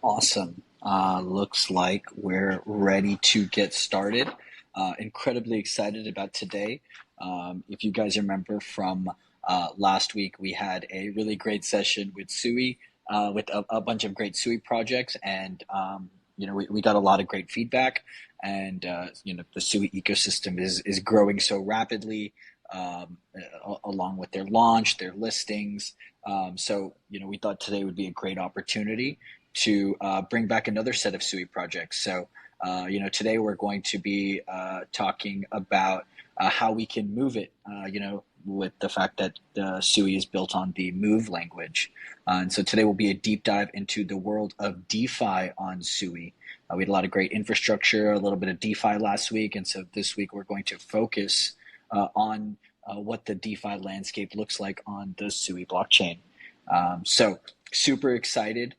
Awesome. Looks like we're ready to get started. Incredibly excited about today. If you guys remember from last week, we had a really great session with Sui, with a bunch of great Sui projects, and we got a lot of great feedback. And the Sui ecosystem is growing so rapidly, along with their launch, their listings. So we thought today would be a great opportunity to bring back another set of SUI projects. So today we're going to be talking about how we can move it, with the fact that SUI is built on the Move language. And so today will be a deep dive into the world of DeFi on SUI. We had a lot of great infrastructure, a little bit of DeFi last week. And so this week we're going to focus on what the DeFi landscape looks like on the SUI blockchain. So super excited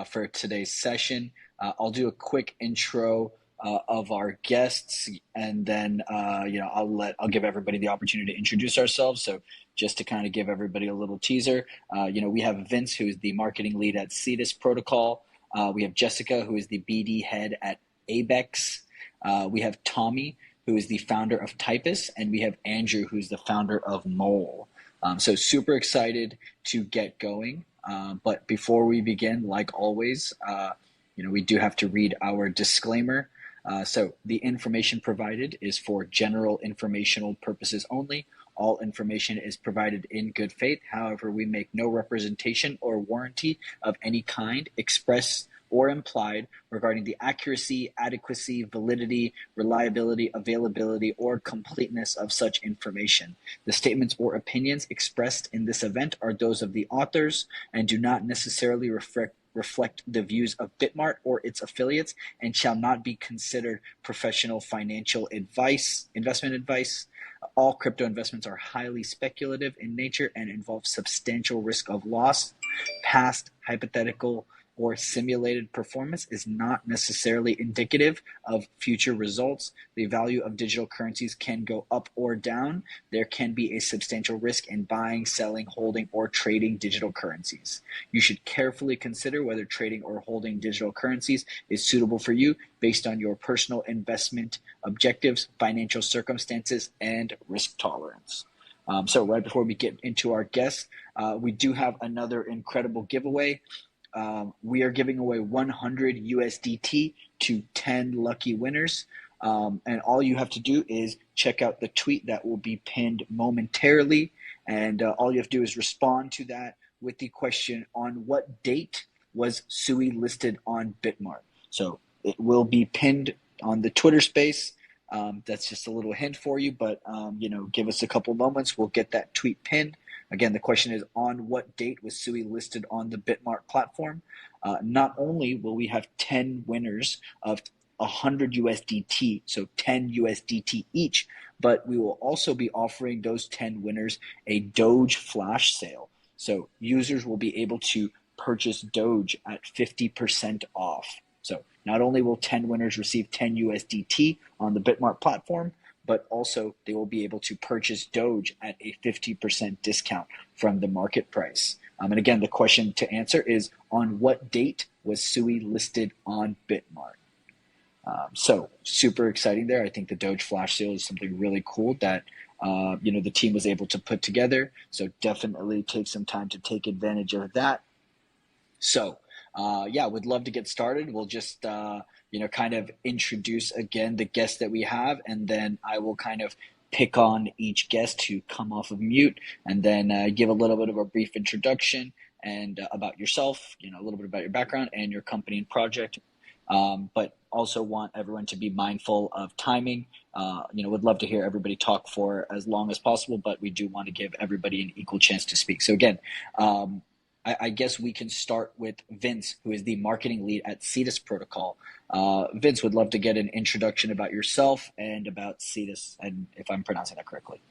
for today's session. I'll do a quick intro of our guests, and then I'll give everybody the opportunity to introduce ourselves. So just to kind of give everybody a little teaser, we have Vince, who is the marketing lead at CetusProtocol. We have Jessica, who is the BD head at ABEx. We have Tommy, who is the founder of Typus, and we have Andrew, who's the founder of Mole. So super excited to get going. But before we begin, like always, we do have to read our disclaimer. So the information provided is for general informational purposes only. All information is provided in good faith. However, we make no representation or warranty of any kind expressed or implied regarding the accuracy, adequacy, validity, reliability, availability, or completeness of such information. The statements or opinions expressed in this event are those of the authors and do not necessarily reflect the views of Bitmart or its affiliates, and shall not be considered professional financial advice, investment advice. All crypto investments are highly speculative in nature and involve substantial risk of loss. Past, hypothetical, or simulated performance is not necessarily indicative of future results. The value of digital currencies can go up or down. There can be a substantial risk in buying, selling, holding, or trading digital currencies. You should carefully consider whether trading or holding digital currencies is suitable for you based on your personal investment objectives, financial circumstances, and risk tolerance. So right before we get into our guests, we do have another incredible giveaway. We are giving away 100 USDT to 10 lucky winners. And all you have to do is check out the tweet that will be pinned momentarily. And all you have to do is respond to that with the question, on what date was SUI listed on Bitmart? So it will be pinned on the Twitter space. That's just a little hint for you, but give us a couple moments. We'll get that tweet pinned. Again, the question is, on what date was SUI listed on the Bitmart platform? Not only will we have 10 winners of 100 USDT, so 10 USDT each, but we will also be offering those 10 winners a Doge flash sale. So users will be able to purchase Doge at 50% off. So not only will 10 winners receive 10 USDT on the Bitmart platform, but also they will be able to purchase Doge at a 50% discount from the market price. And again, the question to answer is, on what date was SUI listed on Bitmart? So super exciting there. I think the Doge flash sale is something really cool that the team was able to put together. So definitely take some time to take advantage of that. So would love to get started. We'll just kind of introduce again the guests that we have, and then I will kind of pick on each guest to come off of mute, and then give a little bit of a brief introduction and about yourself, a little bit about your background and your company and project. But also want everyone to be mindful of timing. Would love to hear everybody talk for as long as possible, but we do want to give everybody an equal chance to speak. So again, I guess we can start with Vince, who is the marketing lead at CetusProtocol. Vince, would love to get an introduction about yourself and about Cetus, and if I'm pronouncing that correctly.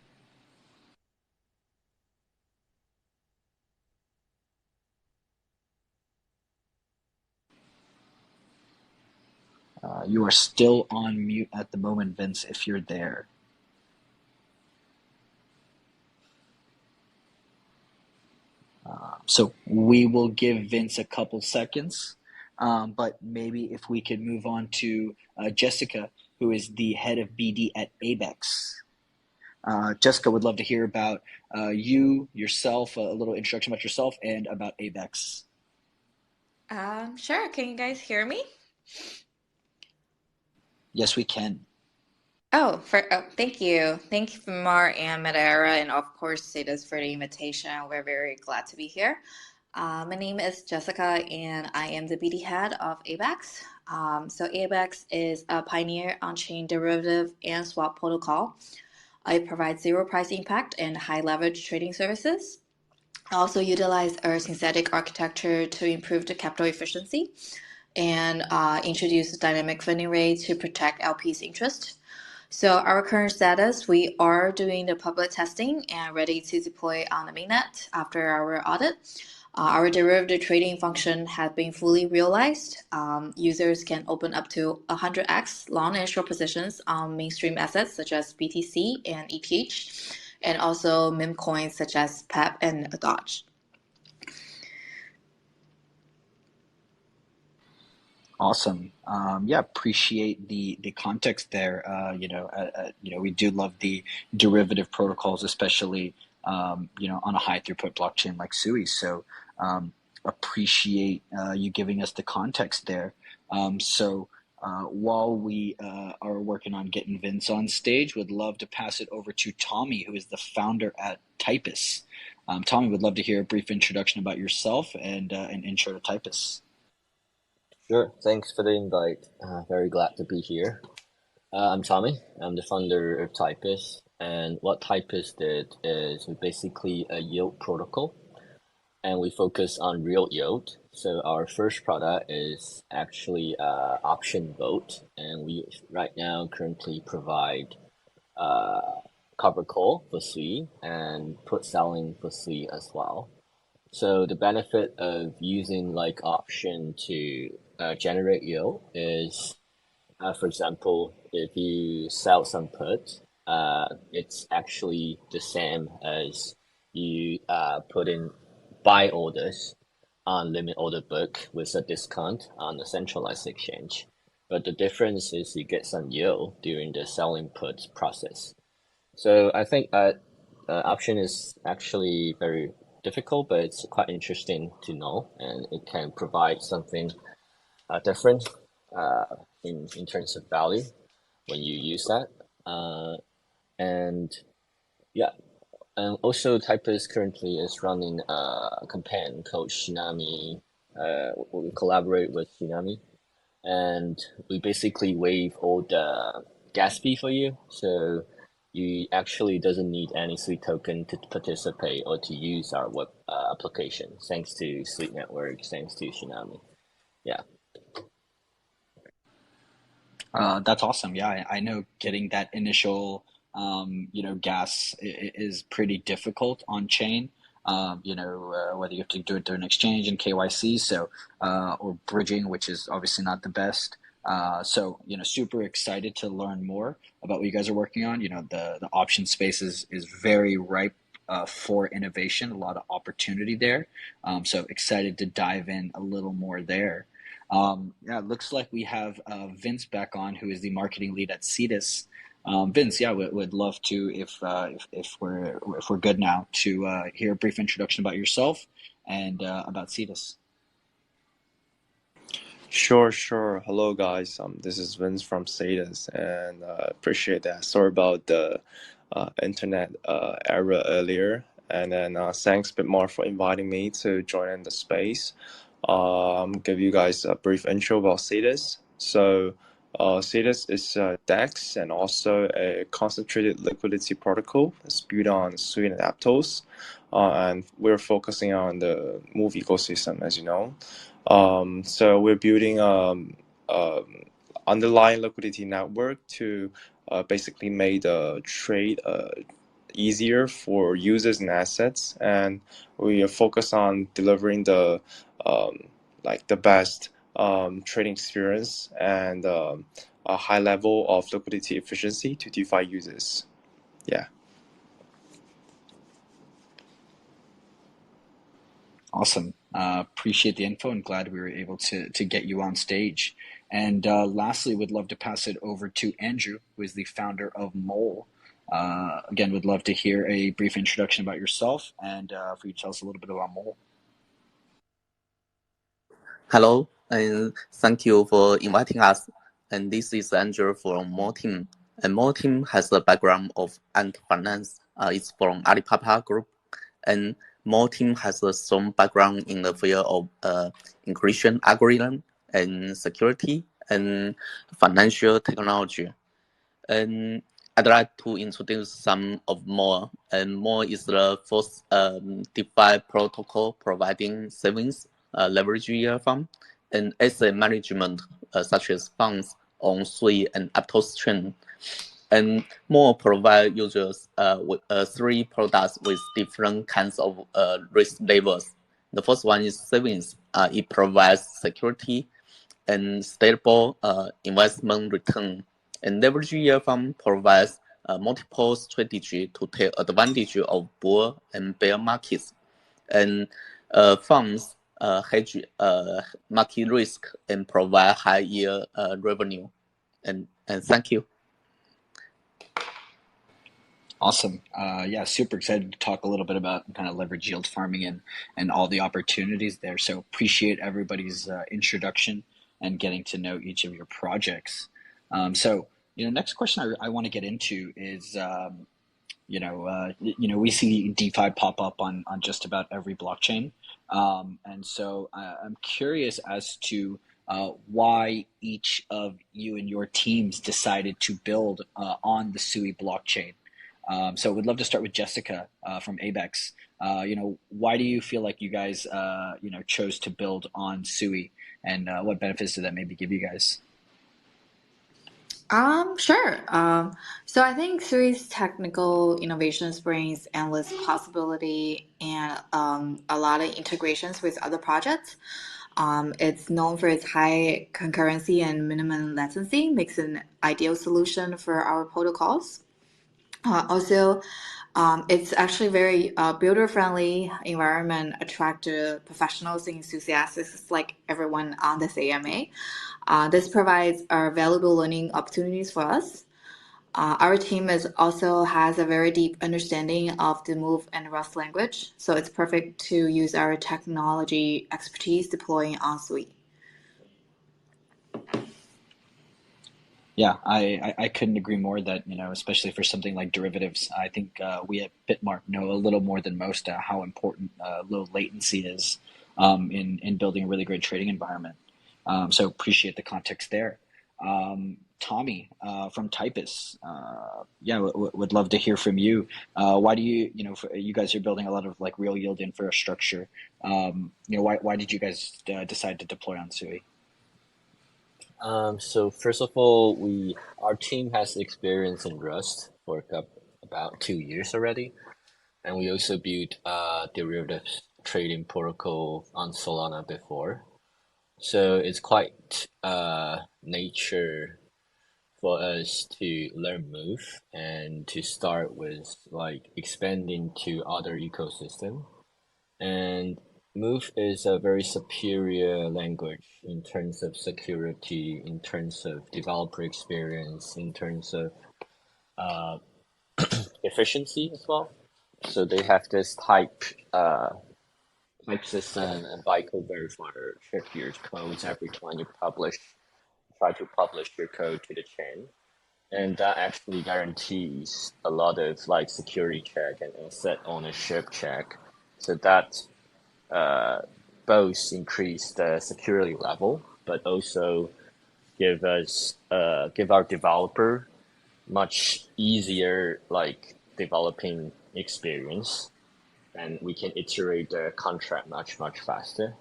You are still on mute at the moment, Vince, if you're there. So we will give Vince a couple seconds. But maybe if we could move on to Jessica, who is the head of BD at ABEx. Jessica, would love to hear about yourself, a little introduction about yourself and about ABEx. Sure. Can you guys hear me? Yes, we can. Thank you. Thank you, Mar and MetaEra, and of course, Cetus for the invitation. We're very glad to be here. My name is Jessica, and I am the BD head of ABEx. ABEx is a pioneer on-chain derivative and swap protocol. It provides zero price impact and high leverage trading services. I also utilize our synthetic architecture to improve the capital efficiency and introduce dynamic funding rates to protect LPs' interest. So our current status, we are doing the public testing and ready to deploy on the mainnet after our audit. Our derivative trading function has been fully realized. Users can open up to 100x long and short positions on mainstream assets such as BTC and ETH, and also meme coins such as PEP and Dodge. Awesome. Yeah, appreciate the context there. We do love the derivative protocols, especially on a high throughput blockchain like Sui. So appreciate you giving us the context there. While we are working on getting Vince on stage, would love to pass it over to Tommy, who is the founder at Typus. Tommy, would love to hear a brief introduction about yourself and an intro to Typus. Sure. Thanks for the invite. Very glad to be here. I'm Tommy. I'm the founder of Typus. And what Typus did is we basically a yield protocol and we focus on real yield. So our first product is actually option vote. And we right now currently provide cover call for Sui and put selling for Sui as well. So the benefit of using like option to generate yield is, for example, if you sell some put, it's actually the same as you put in buy orders on limit order book with a discount on the centralized exchange. But the difference is you get some yield during the selling put process. So I think option is actually very difficult, but it's quite interesting to know, and it can provide something different uh, in terms of value when you use that. And yeah, and also Typus currently is running a campaign called Shinami. We collaborate with Shinami, and we basically waive all the gas fee for you. So you actually doesn't need any Sweet token to participate or to use our web application, thanks to Sweet Network, thanks to Shinami. Yeah. That's awesome. Yeah, I know getting that initial, gas is pretty difficult on chain. Whether you have to do it through an exchange and KYC, or bridging, which is obviously not the best. Super excited to learn more about what you guys are working on. The option space is very ripe for innovation, a lot of opportunity there. So excited to dive in a little more there. Yeah, it looks like we have Vince back on, who is the marketing lead at Cetus. Vince, yeah, would love to if we're good now to hear a brief introduction about yourself and about Cetus. Sure, sure. Hello, guys. This is Vince from Cetus, and appreciate that. Sorry about the internet error earlier, and then thanks a bit more for inviting me to join in the space. Give you guys a brief intro about Cetus. Cetus is a DEX and also a concentrated liquidity protocol. It's built on Sui and Aptos, and we're focusing on the move ecosystem, as you know. So we're building underlying liquidity network to basically make the trade easier for users and assets, and we are focused on delivering the the best trading experience and a high level of liquidity efficiency to DeFi users. Yeah. Awesome. Appreciate the info and glad we were able to get you on stage. And lastly, would love to pass it over to Andrew, who is the founder of Mole. Again, would love to hear a brief introduction about yourself and for you to tell us a little bit about Mole. Hello, and thank you for inviting us. And this is Andrew from More Team. And More Team has a background of anti-finance. It's from Alibaba Group. And More Team has a strong background in the field of encryption algorithm and security and financial technology. And I'd like to introduce some of More. And More is the first DeFi protocol providing savings, leverage yield fund, and asset management such as funds on Sui and Aptos chain. And More provide users with 3 products with different kinds of risk levels. The first one is savings. It provides security and stable investment return. And leverage yield fund provides multiple strategy to take advantage of bull and bear markets. And funds hedge market risk and provide high yield revenue. And thank you. Awesome. Yeah, super excited to talk a little bit about kind of leverage yield farming and all the opportunities there. So appreciate everybody's introduction and getting to know each of your projects. So, next question I want to get into is, we see DeFi pop up on just about every blockchain. And so I'm curious as to why each of you and your teams decided to build on the Sui blockchain. So we'd love to start with Jessica from ABEx. Why do you feel like you guys, chose to build on Sui, and what benefits did that maybe give you guys? Sure. So I think Sui's technical innovations brings endless possibility and a lot of integrations with other projects. It's known for its high concurrency and minimum latency, makes an ideal solution for our protocols. Also, it's actually very builder-friendly environment, attract professionals and enthusiasts like everyone on this AMA. This provides valuable learning opportunities for us. Our team also has a very deep understanding of the Move and Rust language, so it's perfect to use our technology expertise deploying on Sui. Yeah, I couldn't agree more that, especially for something like derivatives, I think we at Bitmark know a little more than most how important low latency is in building a really great trading environment. So appreciate the context there. Tommy from Typus, yeah, would love to hear from you. Why do you guys are building a lot of like real yield infrastructure. Why did you guys decide to deploy on Sui? So first of all, our team has experience in Rust for about 2 years already, and we also built derivatives trading protocol on Solana before. So it's quite nature for us to learn Move and to start with like expanding to other ecosystem. And Move is a very superior language in terms of security, in terms of developer experience, in terms of efficiency as well. So they have this type system and bytecode verifier. Check your codes every time you try to publish your code to the chain. And that actually guarantees a lot of like security check and asset ownership check. So that both increase the security level, but also give our developer much easier like developing experience, and we can iterate the contract much faster.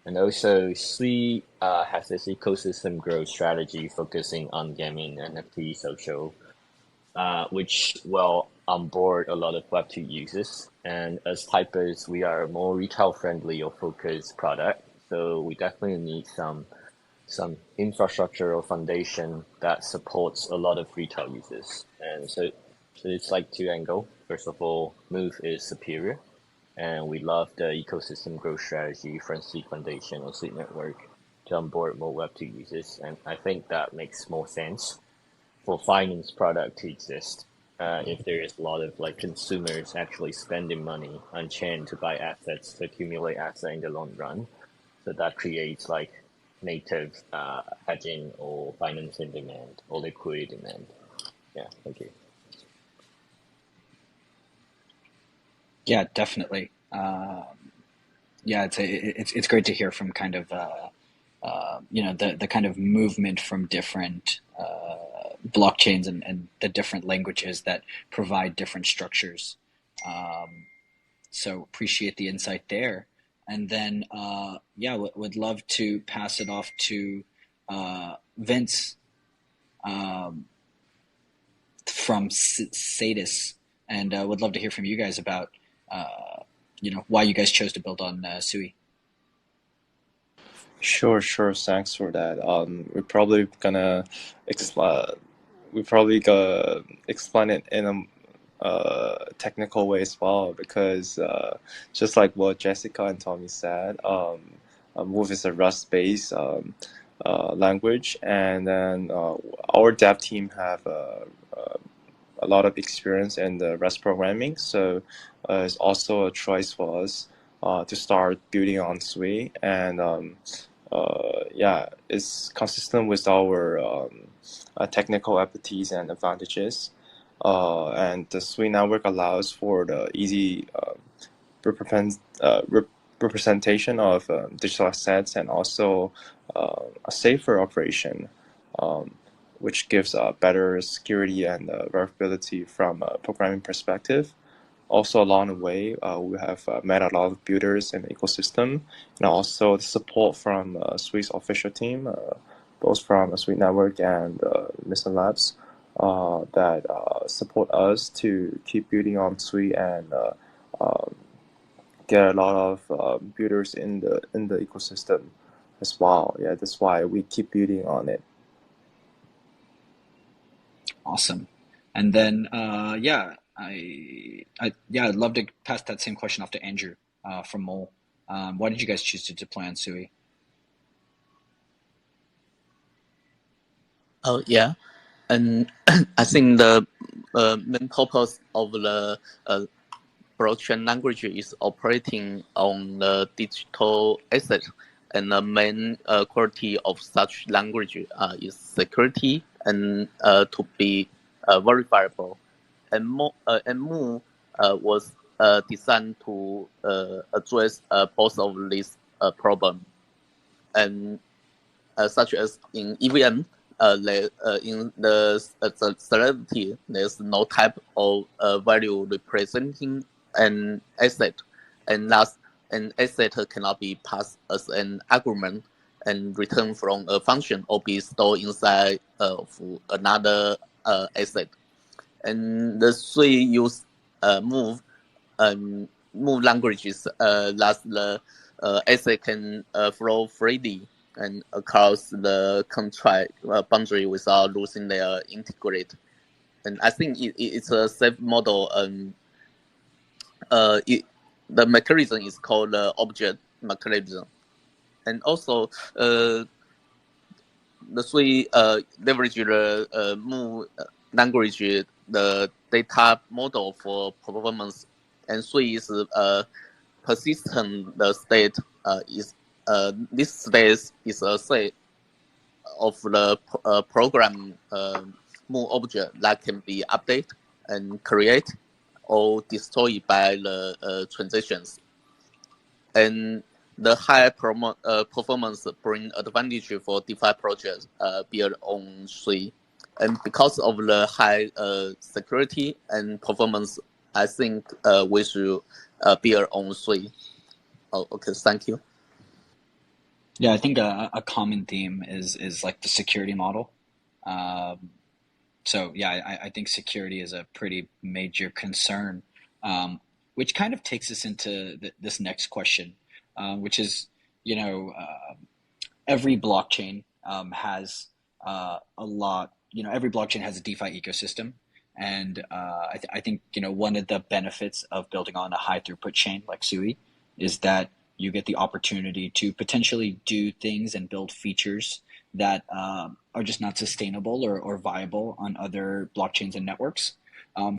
And also, Sui has this ecosystem growth strategy focusing on gaming, NFT, social, which will onboard a lot of Web2 users. And as Typus, we are a more retail friendly or focused product. So we definitely need some infrastructure or foundation that supports a lot of retail users. And so it's like two angles. First of all, Move is superior. And we love the ecosystem growth strategy from Sui Foundation or Sui Network to onboard more Web2 users. And I think that makes more sense for finance product to exist. If there is a lot of like consumers actually spending money on chain to buy assets to accumulate assets in the long run, so that creates like native hedging or financing demand or liquidity demand. Yeah, thank you. Yeah, definitely. Yeah, it's great to hear from kind of the kind of movement from different blockchains and the different languages that provide different structures. So appreciate the insight there. And then yeah, would love to pass it off to Vince from Cetus, and would love to hear from you guys about why you guys chose to build on Sui. Sure, sure. Thanks for that. We're probably gonna explain. We probably gonna explain it in a technical way as well, because just like what Jessica and Tommy said, Move is a Rust-based language, and then our dev team have a lot of experience in the Rust programming, so it's also a choice for us to start building on Sui, and yeah, it's consistent with our technical expertise and advantages. And the Sui network allows for the easy representation of digital assets, and also a safer operation, which gives better security and verifiability from a programming perspective. Also, along the way, we have met a lot of builders in the ecosystem, and also the support from Sui's official team, both from Sui Network and Mr. Labs, that support us to keep building on Sui and get a lot of builders in the ecosystem as well. Yeah, that's why we keep building on it. Awesome. And then yeah, I'd love to pass that same question off to Andrew from Mole. Why did you guys choose to deploy on Sui? Oh yeah, and I think the main purpose of the blockchain language is operating on the digital asset, and the main quality of such language is security and to be verifiable. And Mu was designed to address both of these problems, and such as in EVM. In the celebrity, there's no type of value representing an asset, and thus an asset cannot be passed as an argument and returned from a function or be stored inside of another asset. And the three use move move languages that the asset can flow freely and across the contract boundary without losing their integrity. And I think it's a safe model. The mechanism is called the object mechanism. And also, the three leverage the move language, the data model for performance, and three is persistent. The state is this state is a state of the program move object that can be updated and create or destroyed by the transitions. And the high performance bring advantage for DeFi projects built on Sui. And because of the high security and performance, I think we should build on Sui. Oh, okay, thank you. Yeah, I think a common theme is like the security model. So yeah, I think security is a pretty major concern, which kind of takes us into this next question, which is, every blockchain has a lot. Every blockchain has a DeFi ecosystem, And I think one of the benefits of building on a high throughput chain like Sui is that you get the opportunity to potentially do things and build features that are just not sustainable or viable on other blockchains and networks.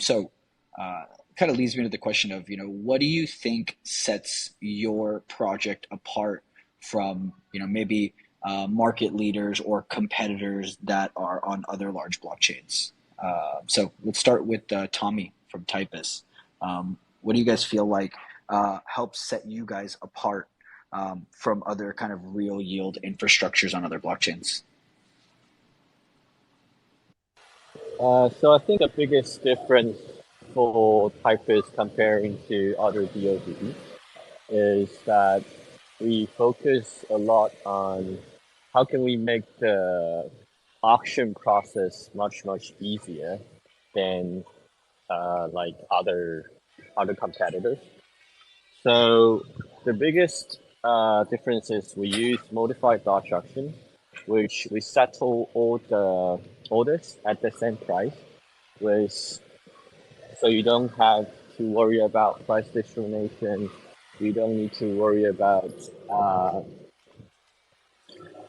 So kind of leads me to the question of, what do you think sets your project apart from, maybe market leaders or competitors that are on other large blockchains? So let's start with Tommy from Typus. What do you guys feel like helps set you guys apart from other kind of real yield infrastructures on other blockchains? So I think the biggest difference for Typus comparing to other DODs is that we focus a lot on how can we make the auction process much easier than like other competitors. So the biggest difference is we use modified Dodge auction, which we settle all the orders at the same price, with so you don't have to worry about price discrimination. You don't need to worry about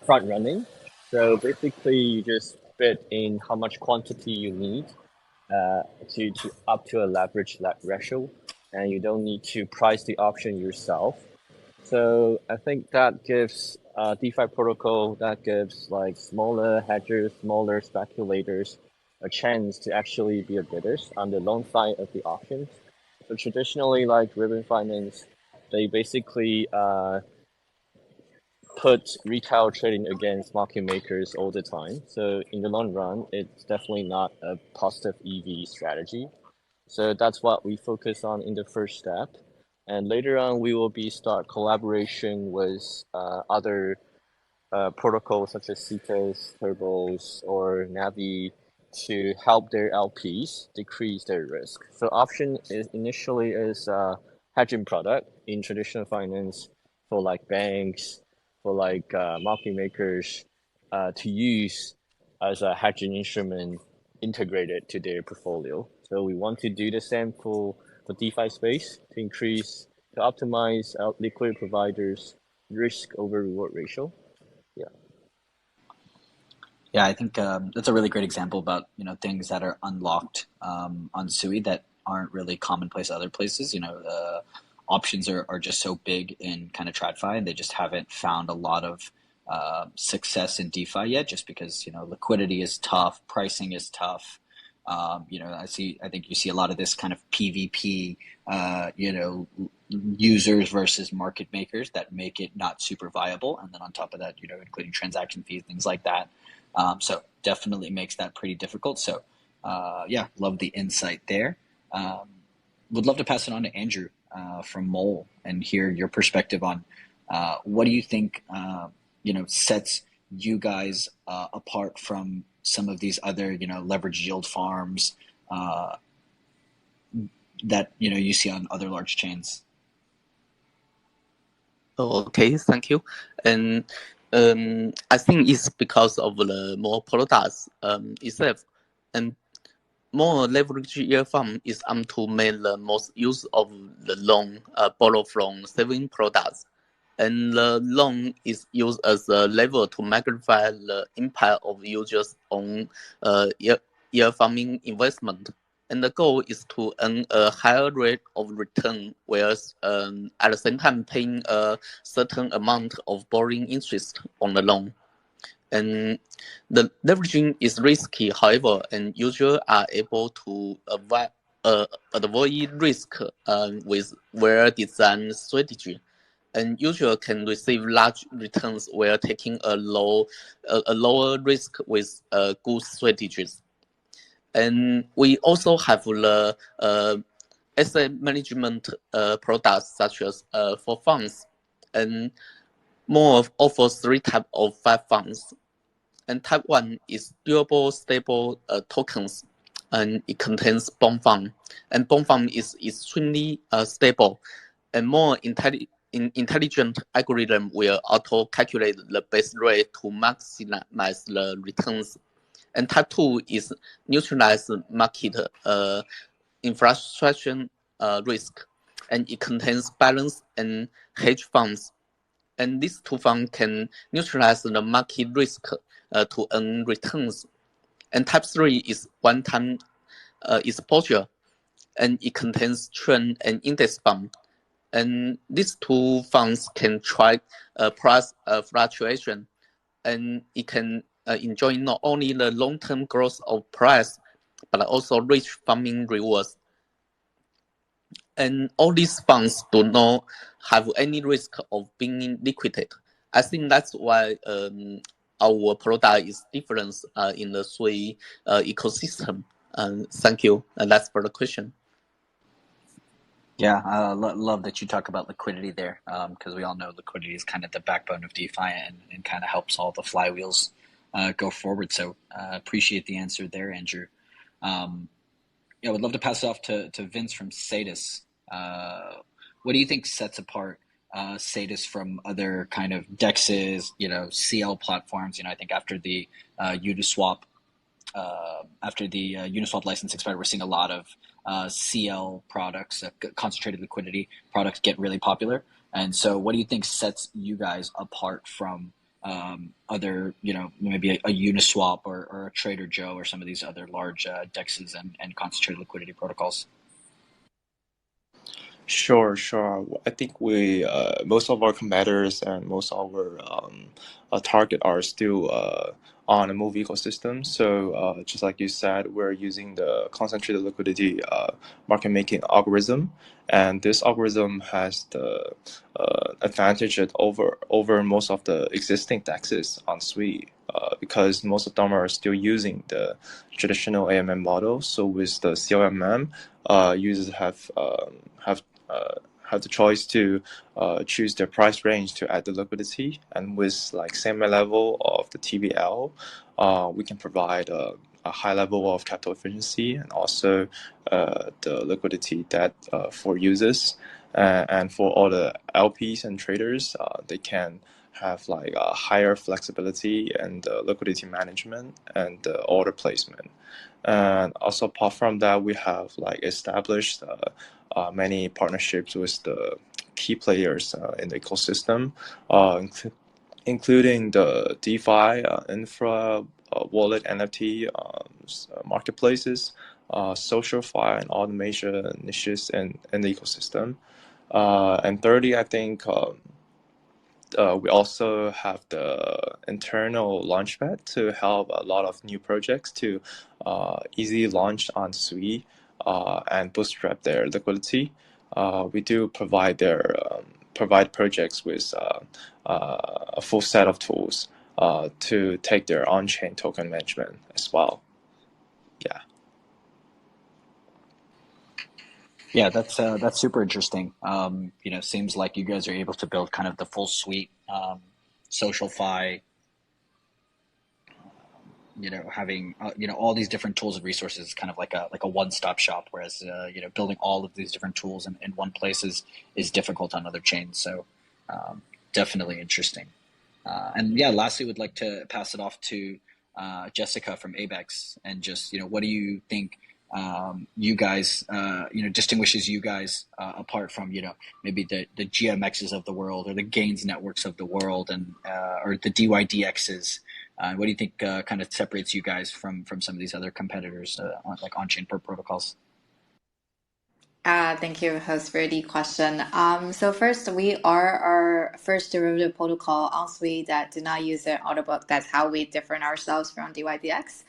front running. So basically, you just bid in how much quantity you need to up to a leverage ratio, and you don't need to price the option yourself. So I think that gives DeFi protocol, that gives like smaller hedgers, smaller speculators a chance to actually be a bidders on the long side of the auctions. So traditionally, like Ribbon Finance, they basically put retail trading against market makers all the time. So in the long run, it's definitely not a positive EV strategy. So that's what we focus on in the first step. And later on, we will start collaboration with other protocols such as Cetus, Turbos, or Navi to help their LPs decrease their risk. So option is initially is a hedging product in traditional finance for like banks, for like market makers to use as a hedging instrument integrated to their portfolio. So we want to do the same for the DeFi space to optimize our liquidity providers' risk over reward ratio. Yeah. Yeah, I think that's a really great example about things that are unlocked on Sui that aren't really commonplace other places. Options are just so big in kind of TradFi, and they just haven't found a lot of success in DeFi yet, just because liquidity is tough, pricing is tough. I think you see a lot of this kind of PvP, users versus market makers that make it not super viable, and then on top of that, including transaction fees, things like that. So definitely makes that pretty difficult. So yeah, love the insight there. Would love to pass it on to Andrew from Mole and hear your perspective on what do you think sets you guys apart from some of these other leverage yield farms that you see on other large chains. Okay, thank you. And I think it's because of the more products itself, and more leverage yield fund is to make the most use of the loan borrow from saving products. And the loan is used as a lever to magnify the impact of users on yield farming investment. And the goal is to earn a higher rate of return, whereas at the same time paying a certain amount of borrowing interest on the loan. And the leveraging is risky, however, and users are able to avoid risk with well-designed strategy. And users can receive large returns while taking a lower risk with good strategies. And we also have the asset management products such as for funds, and more offers 3 types of 5 funds. And type 1 is durable, stable tokens, and it contains bond fund. And bond fund is extremely stable, and more intelligent algorithm will auto-calculate the base rate to maximize the returns. And type 2 is neutralize market inflation risk, and it contains balance and hedge funds. And these two funds can neutralize the market risk to earn returns. And type 3 is one-time exposure, and it contains trend and index fund. And these two funds can track price fluctuation, and it can enjoy not only the long-term growth of price, but also rich farming rewards. And all these funds do not have any risk of being liquidated. I think that's why our product is different in the three ecosystem. Thank you. That's for the question. Yeah, love that you talk about liquidity there, because we all know liquidity is kind of the backbone of DeFi and kind of helps all the flywheels go forward. So appreciate the answer there, Andrew. Yeah, I would love to pass it off to Vince from Cetus. What do you think sets apart Cetus from other kind of DEXs, CL platforms? I think after the Uniswap license expired, we're seeing a lot of CL products, concentrated liquidity products, get really popular. And so, what do you think sets you guys apart from other, maybe a Uniswap or a Trader Joe or some of these other large DEXs and concentrated liquidity protocols? Sure. I think we most of our competitors and most of our target are still on a Move ecosystem. So just like you said, we're using the concentrated liquidity market making algorithm, and this algorithm has the advantage over most of the existing DEXs on Sui. Because most of them are still using the traditional AMM model. So with the CLMM, users have the choice to choose their price range to add the liquidity, and with like same level of the TVL, we can provide a high level of capital efficiency and also the liquidity that for users and for all the LPs and traders, they can have like a higher flexibility and liquidity management and order placement. And also apart from that, we have like established many partnerships with the key players in the ecosystem, including the DeFi, infra, wallet, NFT marketplaces, social fi, and all the major niches in the ecosystem. And thirdly, I think we also have the internal launchpad to help a lot of new projects to easily launch on Sui and bootstrap their liquidity. We do provide projects with a full set of tools to take their on-chain token management as well. Yeah. Yeah, that's super interesting. Seems like you guys are able to build kind of the full suite, social fi, having all these different tools and resources, kind of like a one-stop shop. Whereas building all of these different tools in one place is difficult on other chains. So definitely interesting. And yeah, lastly, would like to pass it off to Jessica from ABEx, and just what do you think you guys distinguishes you guys apart from maybe the GMXs of the world or the Gains networks of the world, and or the DYDXs. What do you think kind of separates you guys from some of these other competitors on-chain protocols? Thank you, host, for the question. So first, we are our first derivative protocol on Sui that do not use an order book. That's how we different ourselves from DYDX.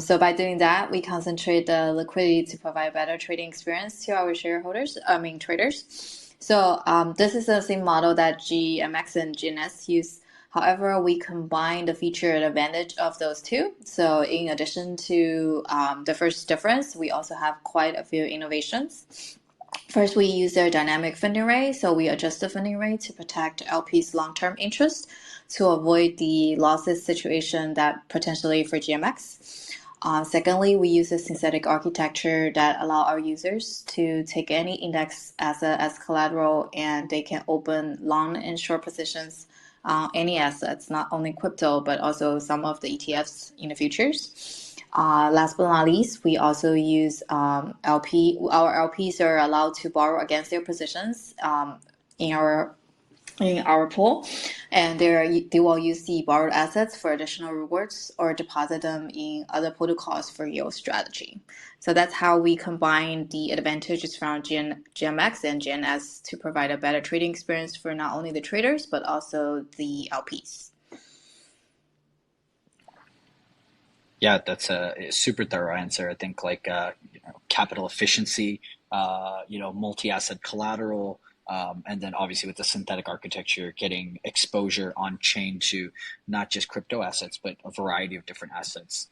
So by doing that, we concentrate the liquidity to provide better trading experience to our traders. So this is the same model that GMX and GNS use. However, we combine the feature and advantage of those two. So in addition to the first difference, we also have quite a few innovations. First, we use their dynamic funding rate. So we adjust the funding rate to protect LP's long-term interest to avoid the losses situation that potentially for GMX. Secondly, we use a synthetic architecture that allow our users to take any index as collateral, and they can open long and short positions any assets, not only crypto, but also some of the ETFs in the futures. Last but not least, we also use LP. Our LPs are allowed to borrow against their positions in our pool, and they will use the borrowed assets for additional rewards or deposit them in other protocols for yield strategy. So that's how we combine the advantages from GMX and GNS to provide a better trading experience for not only the traders, but also the LPs. Yeah, that's a super thorough answer. I think capital efficiency, multi-asset collateral, and then obviously with the synthetic architecture, getting exposure on chain to not just crypto assets, but a variety of different assets.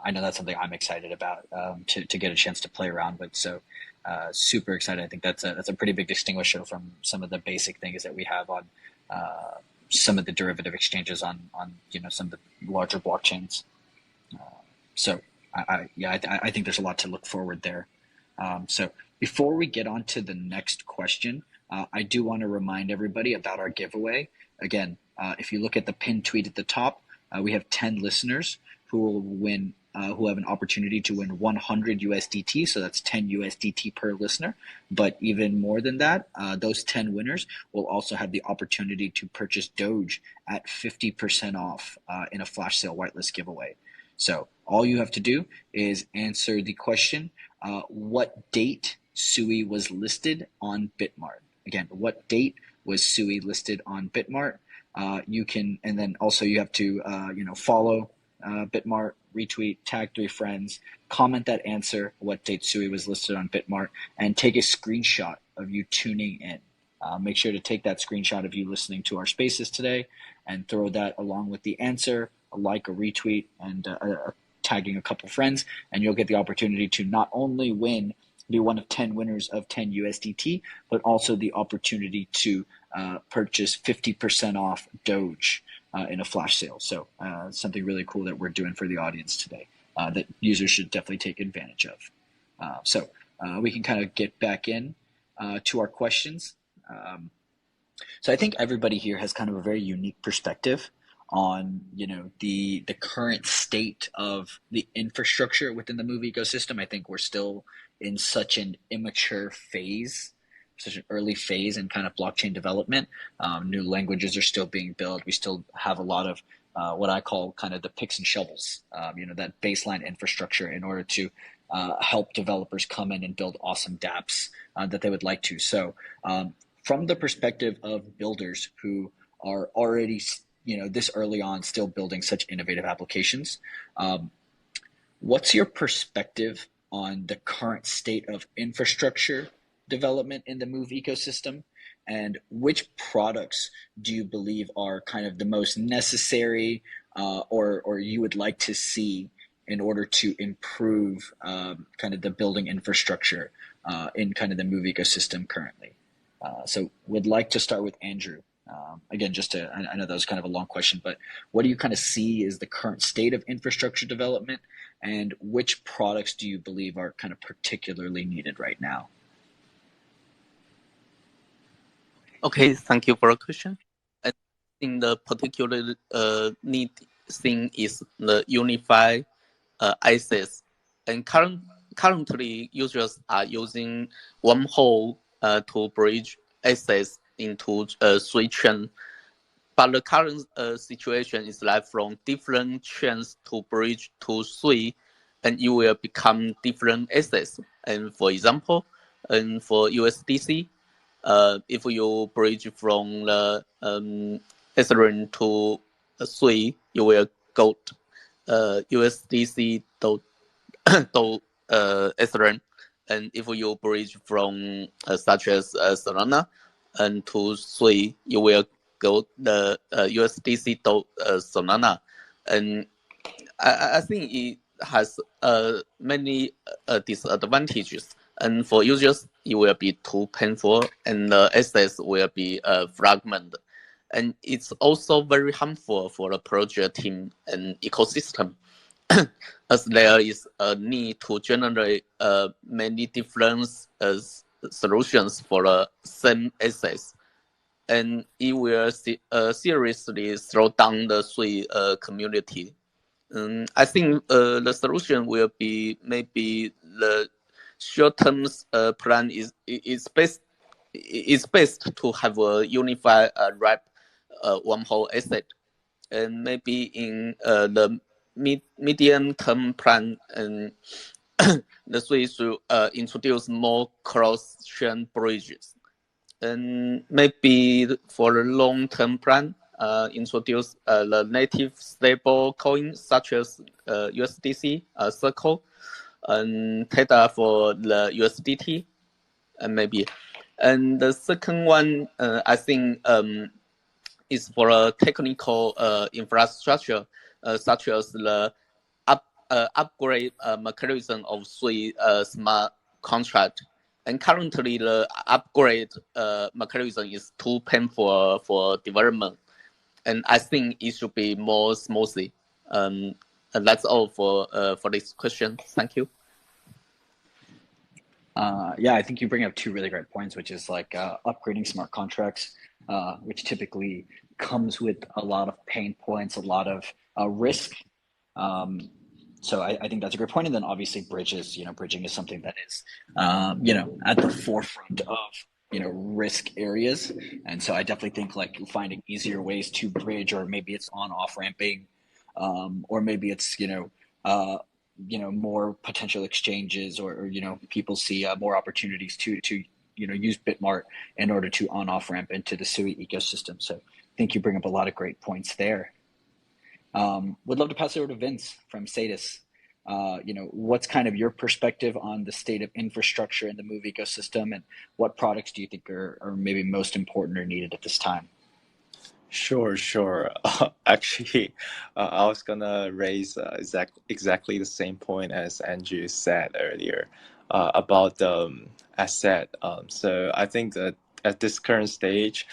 I know that's something I'm excited about to get a chance to play around with. So super excited. I think that's a pretty big distinguisher from some of the basic things that we have on some of the derivative exchanges on some of the larger blockchains. So I think there's a lot to look forward there. So before we get on to the next question, I do want to remind everybody about our giveaway. Again, if you look at the pinned tweet at the top, we have 10 listeners who will win, who have an opportunity to win 100 USDT. So that's 10 USDT per listener. But even more than that, those 10 winners will also have the opportunity to purchase Doge at 50% off in a flash sale whitelist giveaway. So all you have to do is answer the question, what date SUI was listed on Bitmart? Again, what date was SUI listed on Bitmart? And then also you have to, follow Bitmart, retweet, tag 3 friends, comment that answer, what date SUI was listed on Bitmart, and take a screenshot of you tuning in. Make sure to take that screenshot of you listening to our spaces today and throw that along with the answer, a like, a retweet, and tagging a couple friends, and you'll get the opportunity to not only be one of 10 winners of 10 USDT, but also the opportunity to purchase 50% off Doge in a flash sale. So something really cool that we're doing for the audience today that users should definitely take advantage of. So we can kind of get back in to our questions. So I think everybody here has kind of a very unique perspective on the current state of the infrastructure within the Move ecosystem. I think we're still in such an immature phase, such an early phase in kind of blockchain development. New languages are still being built. We still have a lot of what I call kind of the picks and shovels, that baseline infrastructure in order to help developers come in and build awesome dApps that they would like to. So from the perspective of builders who are already this early on still building such innovative applications, what's your perspective on the current state of infrastructure development in the Move ecosystem, and which products do you believe are kind of the most necessary or you would like to see in order to improve kind of the building infrastructure in kind of the Move ecosystem currently? So would like to start with Andrew. Again, I know that was kind of a long question, but what do you kind of see as the current state of infrastructure development, and which products do you believe are kind of particularly needed right now? Okay, thank you for the question. I think the particular need thing is the unified access, and currently users are using wormhole to bridge access into three chains. But the current situation is like from different chains to bridge to three, and you will become different assets. And for example, and for USDC, if you bridge from the Ethereum to three, you will go USDC to Ethereum. And if you bridge from such as Solana and to three, you will go the USDC to Solana. And I think it has many disadvantages. And for users, it will be too painful, and the assets will be fragmented. And it's also very harmful for the project team and ecosystem, as there is a need to generate many different solutions for the same assets. and it will seriously slow down the Sui community. I think the solution will be maybe the short-term plan is best to have a unified wrap one whole asset, and maybe in the medium-term plan, and the Sui should introduce more cross-chain bridges, and maybe for the long-term plan, introduce the native stable coins such as USDC, Circle, and Tether for the USDT, and maybe. And the second one, I think, is for a technical infrastructure, such as the upgrade mechanism of Sui smart contract. And currently, the upgrade mechanism is too painful for development, and I think it should be more smoothly. And that's all for this question. Thank you. Yeah, I think you bring up two really great points, which is like upgrading smart contracts, which typically comes with a lot of pain points, a lot of risk. So I think that's a great point. And then obviously bridges, bridging is something that is, at the forefront of, risk areas. And so I definitely think like finding easier ways to bridge, or maybe it's on off ramping, or maybe it's, more potential exchanges, or people see more opportunities to use Bitmart in order to on off ramp into the Sui ecosystem. So I think you bring up a lot of great points there. Would love to pass it over to Vince from Cetus. What's kind of your perspective on the state of infrastructure in the Move ecosystem, and what products do you think are maybe most important or needed at this time? Sure. Actually, I was gonna raise exactly the same point as Andrew said earlier about the asset. So I think that at this current stage,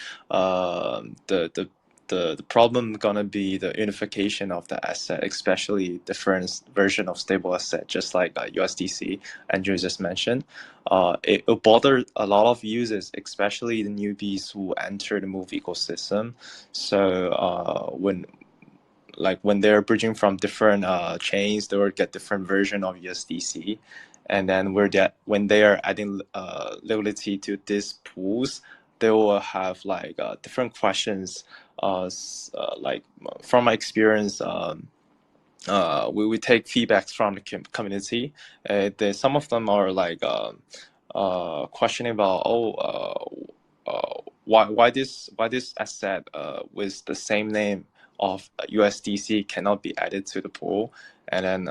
the problem gonna be the unification of the asset, especially different version of stable asset, just like USDC Andrew just mentioned. It will bother a lot of users, especially the newbies who enter the Move ecosystem. So when they're bridging from different chains, they will get different version of USDC, and then when they are adding liquidity to these pools, they will have like different questions. Like from my experience, we take feedbacks from the community. Some of them are like questioning about why this asset with the same name of USDC cannot be added to the pool, and then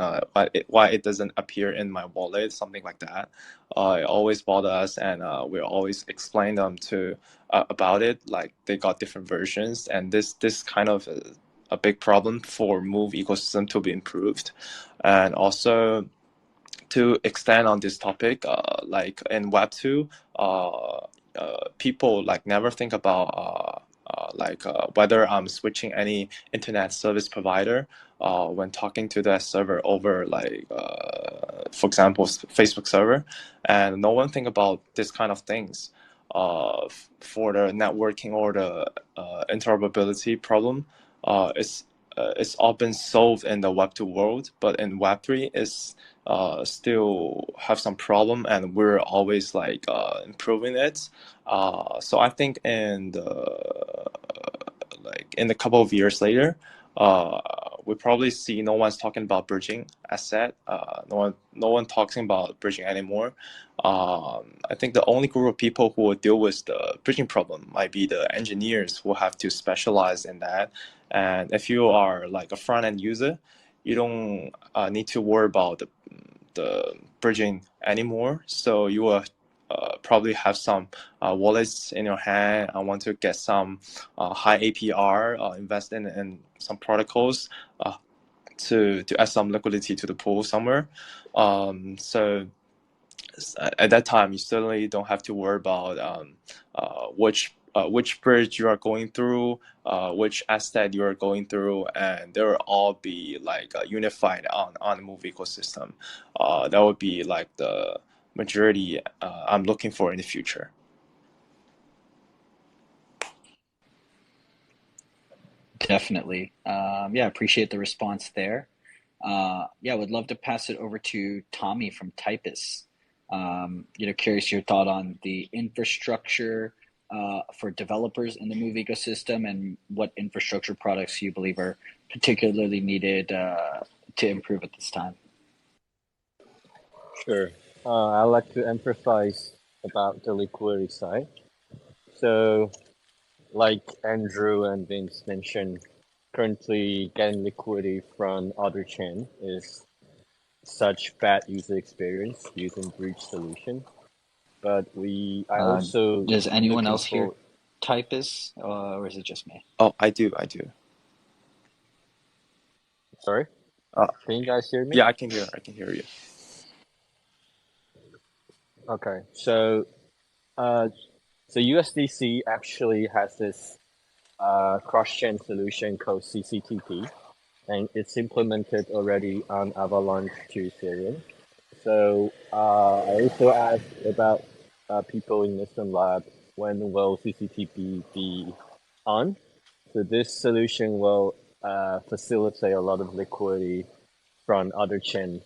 why it doesn't appear in my wallet, something like that. It always bother us, and we always explain them to about it, like they got different versions, and this kind of a big problem for Move ecosystem to be improved. And also to extend on this topic, like in Web 2, people like never think about whether I'm switching any internet service provider when talking to that server over for example, Facebook server, and no one think about this kind of things for the networking or the interoperability problem. It's all been solved in the Web 2 world, but in Web 3 it's still have some problem, and we're always like improving it. So I think in the couple of years later, we probably see no one's talking about bridging asset. No one talking about bridging anymore. I think the only group of people who will deal with the bridging problem might be the engineers who have to specialize in that. And if you are like a front end user, you don't need to worry about the bridging anymore. So you will probably have some wallets in your hand. I want to get some high APR, invest in some protocols to add some liquidity to the pool somewhere. So at that time, you certainly don't have to worry about which bridge you are going through, which asset you are going through, and they will all be like unified on the Move ecosystem. That would be like the majority I'm looking for in the future. Definitely. Yeah, appreciate the response there. Yeah, would love to pass it over to Tommy from Typus. Curious your thought on the infrastructure for developers in the Move ecosystem and what infrastructure products you believe are particularly needed to improve at this time. Sure. I'd like to emphasize about the liquidity side. So, like Andrew and Vince mentioned, currently getting liquidity from other chain is such bad user experience using bridge solution. But I also Does anyone looking else hear for. Typus, or is it just me? Oh, I do. Sorry, Uh, can you guys hear me? yeah, I can hear you. Okay, so USDC actually has this cross-chain solution called CCTP, and it's implemented already on Avalanche to Ethereum. So I also asked about people in Nissan Lab, when will CCTP be on? So this solution will facilitate a lot of liquidity from other chain,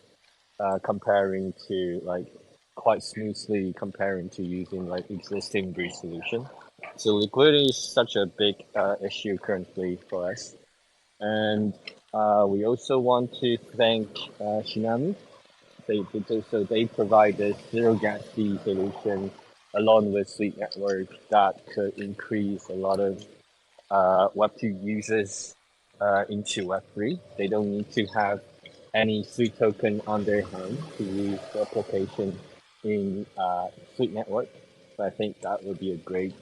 comparing to like quite smoothly comparing to using like existing bridge solution. So liquidity is such a big issue currently for us, and we also want to thank Shinami. They provide this zero gas fee solution along with Sweet Network that could increase a lot of Web2 users into Web3. They don't need to have any Sweet token on their hand to use the application in Sweet Network. So I think that would be a great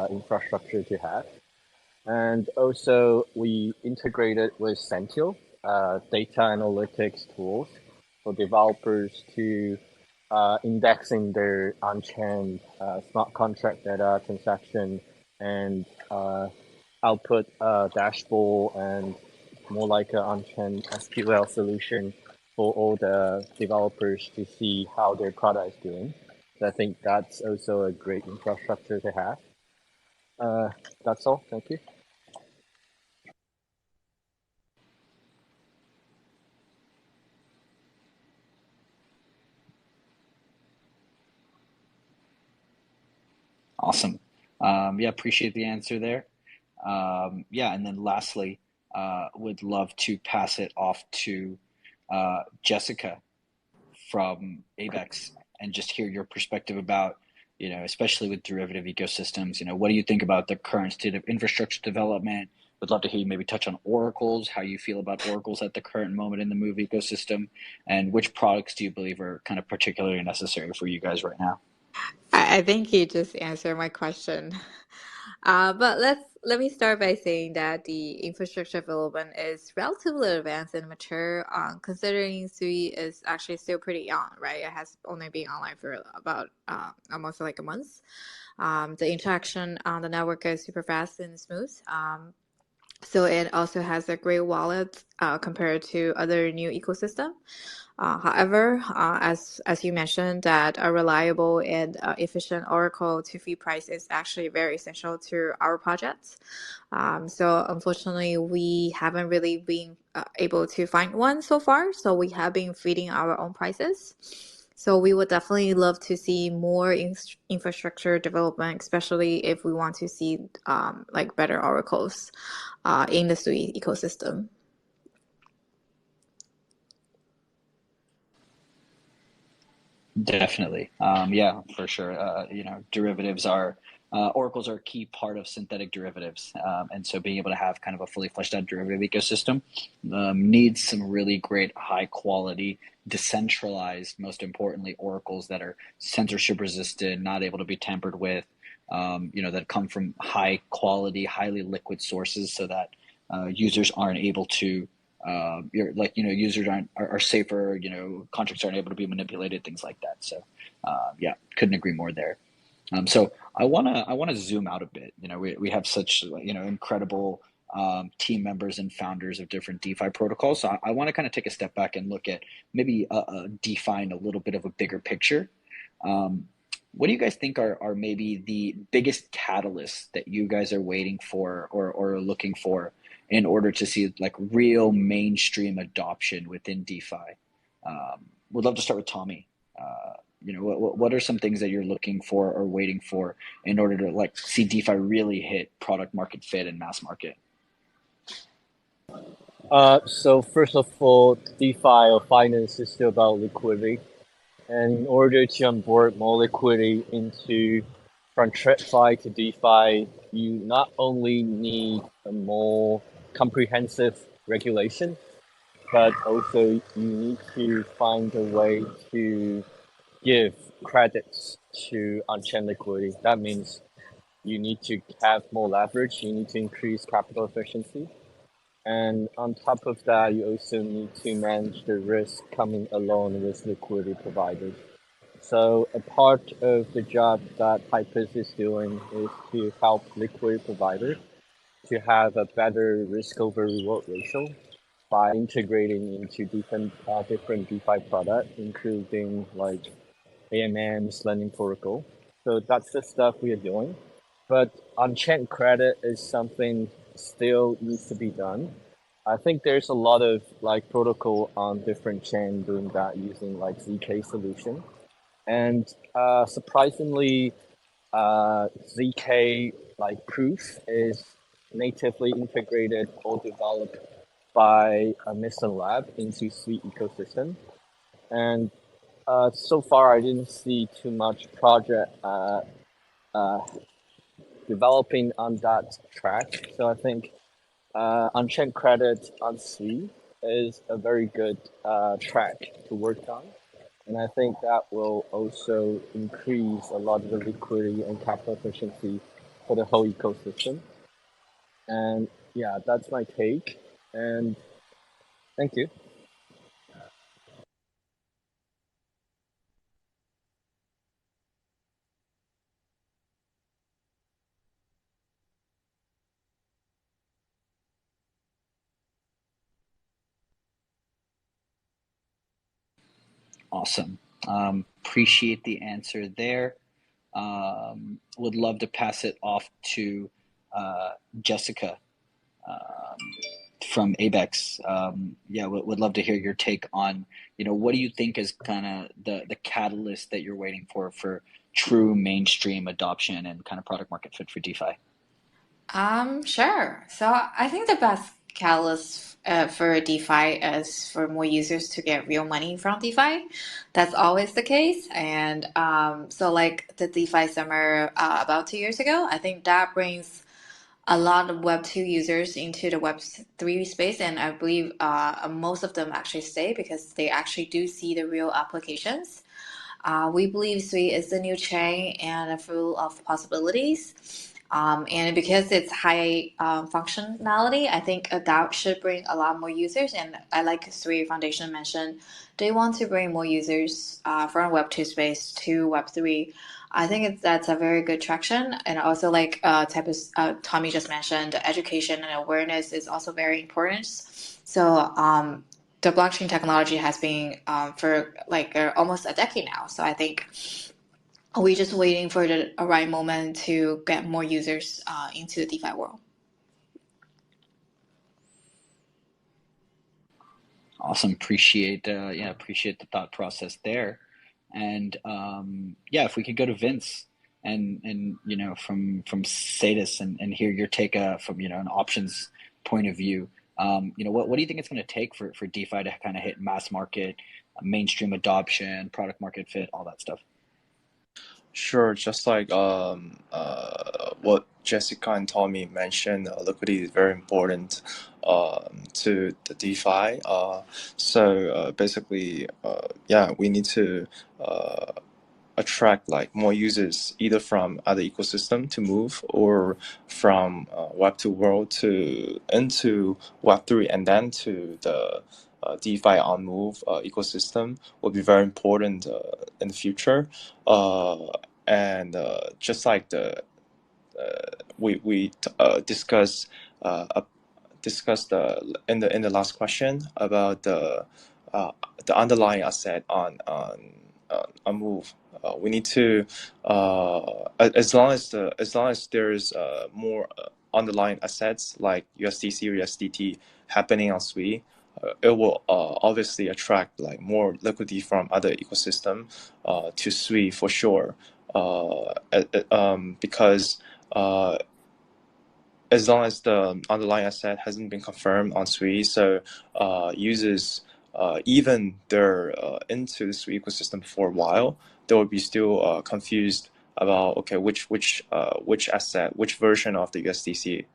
infrastructure to have. And also, we integrated with Sentio, data analytics tools for developers to indexing their on-chain smart contract data transaction and output a dashboard and more like an on-chain SQL solution for all the developers to see how their product is doing. So I think that's also a great infrastructure to have. That's all. Thank you. Awesome. Yeah, appreciate the answer there. Yeah, and then lastly, would love to pass it off to Jessica from ABEx and just hear your perspective about, especially with derivative ecosystems, what do you think about the current state of infrastructure development? Would love to hear you maybe touch on oracles, how you feel about oracles at the current moment in the Move ecosystem, and which products do you believe are kind of particularly necessary for you guys right now? I think you just answered my question. But let me start by saying that the infrastructure development is relatively advanced and mature, considering Sui is actually still pretty young, right? It has only been online for about almost like a month. The interaction on the network is super fast and smooth. So it also has a great wallet compared to other new ecosystem. However, as you mentioned, that a reliable and efficient Oracle to fee price is actually very essential to our projects. So unfortunately, we haven't really been able to find one so far. So we have been feeding our own prices. So we would definitely love to see more infrastructure development, especially if we want to see like better oracles in the Sui ecosystem. Definitely. Yeah, for sure. Derivatives are oracles are a key part of synthetic derivatives, and so being able to have kind of a fully fleshed out derivative ecosystem needs some really great, high quality, decentralized, most importantly, oracles that are censorship resistant, not able to be tampered with. That come from high quality, highly liquid sources, so that users aren't able to users are safer, contracts aren't able to be manipulated, things like that. So yeah, couldn't agree more there. So I wanna zoom out a bit. We have such incredible team members and founders of different DeFi protocols. So I want to kind of take a step back and look at maybe DeFi in a little bit of a bigger picture. What do you guys think are maybe the biggest catalysts that you guys are waiting for or looking for in order to see like real mainstream adoption within DeFi? Would love to start with Tommy. What are some things that you're looking for or waiting for in order to like see DeFi really hit product market fit and mass market? So first of all, DeFi or finance is still about liquidity. And in order to onboard more liquidity into from TradFi to DeFi, you not only need a more comprehensive regulation, but also you need to find a way to give credits to on-chain liquidity. That means you need to have more leverage, you need to increase capital efficiency. And on top of that, you also need to manage the risk coming along with liquidity providers. So a part of the job that Typus is doing is to help liquidity providers to have a better risk over reward ratio by integrating into different DeFi products, including like AMM's lending protocol. So that's the stuff we are doing. But on-chain credit is something still needs to be done. I think there's a lot of like protocol on different chain doing that using like ZK solution. And surprisingly, ZK like proof is natively integrated or developed by a Mr. Lab into Sweet ecosystem. And so far, I didn't see too much project developing on that track. So I think on-chain credit on Sweet is a very good track to work on. And I think that will also increase a lot of the liquidity and capital efficiency for the whole ecosystem. And yeah, that's my take. And thank you. Awesome. Appreciate the answer there. Would love to pass it off to Jessica from ABEx. Would love to hear your take on, what do you think is kind of the catalyst that you're waiting for true mainstream adoption and kind of product market fit for DeFi? Sure. So I think the best catalyst for DeFi is for more users to get real money from DeFi. That's always the case. And so like the DeFi summer about 2 years ago, I think that brings a lot of Web2 users into the Web3 space, and I believe most of them actually stay because they actually do see the real applications. We believe Sui is the new chain and full of possibilities. And because it's high functionality, I think that should bring a lot more users. And I like Sui Foundation mentioned, they want to bring more users from Web2 space to Web3. I think that's a very good traction. And also like Typus, Tommy just mentioned, education and awareness is also very important. So the blockchain technology has been for like almost a decade now. So I think we're just waiting for the right moment to get more users into the DeFi world. Awesome. Appreciate the thought process there. And if we could go to Vince and from Cetus and hear your take from an options point of view. What do you think it's going to take for DeFi to kind of hit mass market, mainstream adoption, product market fit, all that stuff? Sure, just like what Jessica and Tommy mentioned, liquidity is very important to the DeFi. So basically, we need to attract like more users either from other ecosystem to move or from Web2 world to into Web3 and then to the DeFi on move ecosystem will be very important in the future. And just like the we discussed in the last question about the underlying asset on move. We need to as long as there is more underlying assets like USDC or USDT happening on Sui, it will obviously attract like more liquidity from other ecosystem to Sui for sure. Because as long as the underlying asset hasn't been confirmed on Sui, so users, even they're into the Sui ecosystem for a while, they will be still confused about, okay, which asset, which version of the USDC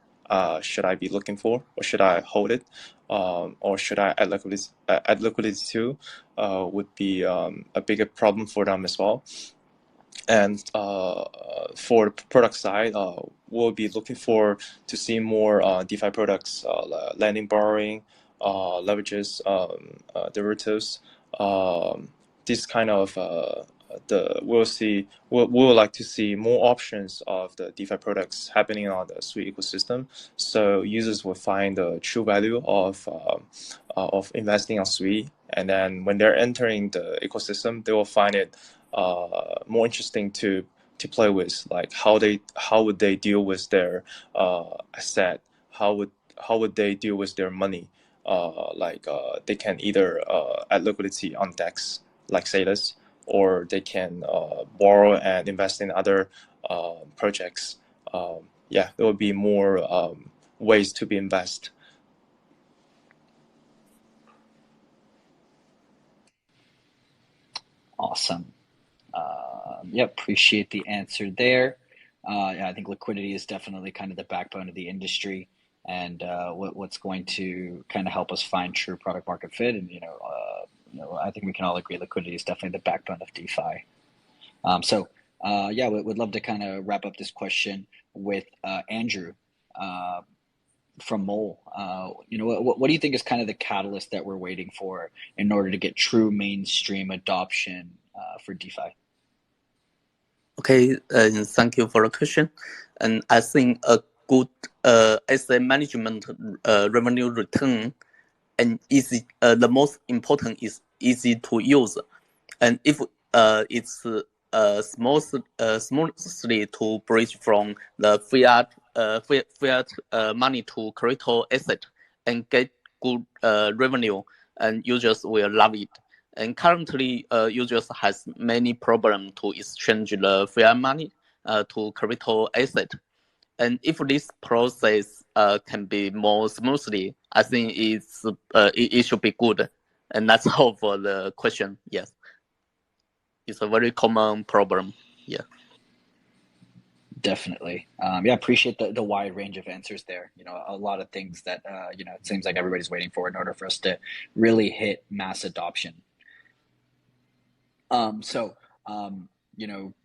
should I be looking for, or should I hold it, or should I add liquidity to? Would be a bigger problem for them as well. And for the product side, we'll be looking for to see more DeFi products, lending, borrowing, leverages, derivatives. This kind of we'll like to see more options of the DeFi products happening on the Sui ecosystem, so users will find the true value of investing on Sui, and then when they're entering the ecosystem, they will find it more interesting to play with, like how would they deal with their asset, how would they deal with their money, they can either add liquidity on DEX like Cetus, or they can borrow and invest in other projects. Yeah, there will be more ways to be invest. Awesome. Yeah, appreciate the answer there. Yeah, I think liquidity is definitely kind of the backbone of the industry, and what's going to kind of help us find true product market fit. And I think we can all agree liquidity is definitely the backbone of DeFi. Yeah, we'd love to kind of wrap up this question with Andrew from Mole. What do you think is kind of the catalyst that we're waiting for in order to get true mainstream adoption for DeFi? Okay, thank you for the question. And I think a good asset management revenue return and easy. The most important is easy to use, and if it's smoothly to bridge from the fiat money to crypto asset and get good revenue, and users will love it. And currently, users has many problems to exchange the fiat money to crypto asset. And if this process can be more smoothly, I think it should be good. And that's all for the question. Yes, it's a very common problem. Yeah. Definitely. Yeah, appreciate the wide range of answers there. A lot of things that it seems like everybody's waiting for in order for us to really hit mass adoption.